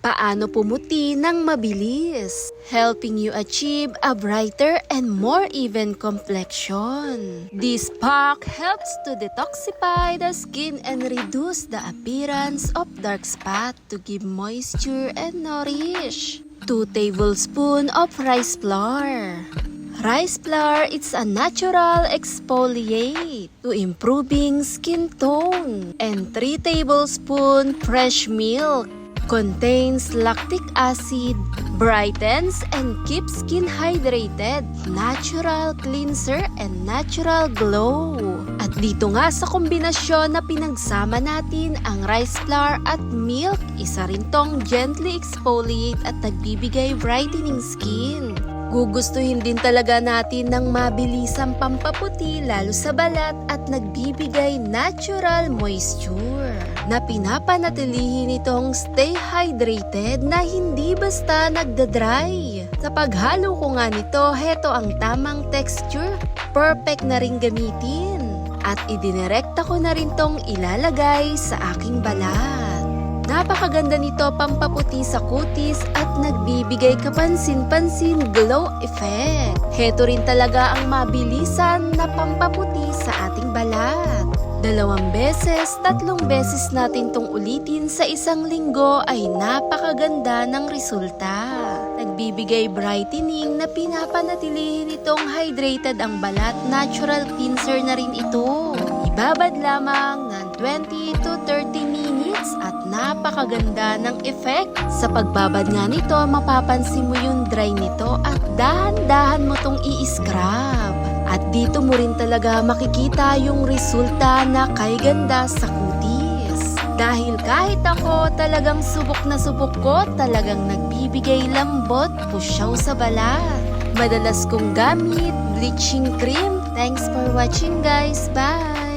Paano pumuti ng mabilis? Helping you achieve a brighter and more even complexion. This pack helps to detoxify the skin and reduce the appearance of dark spot to give moisture and nourish. 2 tablespoons of rice flour. Rice flour is a natural exfoliate to improving skin tone. And 3 tablespoons fresh milk. Contains lactic acid, brightens and keeps skin hydrated, natural cleanser and natural glow. At dito nga sa kombinasyon na pinagsama natin ang rice flour at milk, isa rin tong gently exfoliate at nagbibigay brightening skin. Gugustuhin din talaga natin ng mabilisang pampaputi lalo sa balat at nagbibigay natural moisture na pinapanatilihin itong stay hydrated na hindi basta nagda-dry. Sa paghalo ko nga nito, heto ang tamang texture, perfect na rin gamitin. At idinirekta ko na rin tong ilalagay sa aking balat. Napakaganda nito pampaputi sa kutis at nagbibigay kapansin-pansin glow effect. Heto rin talaga ang mabilisan na pampaputi sa ating balat. 2 beses, 3 beses natin tong ulitin sa isang linggo ay napakaganda ng resulta. Nagbibigay brightening na pinapanatilihin itong hydrated ang balat, natural cleanser na rin ito. Ibabad lamang ng 20 to 30 minutes at napakaganda ng effect. Sa pagbabad nga nito, mapapansin mo yung dry nito at dahan-dahan mo tong i-scrub. At dito mo rin talaga makikita yung resulta na kay ganda sa kutis. Dahil kahit ako talagang subok na subok ko, talagang nagbibigay lambot, pusyaw sa balat. Madalas kong gamit, bleaching cream. Thanks for watching guys. Bye!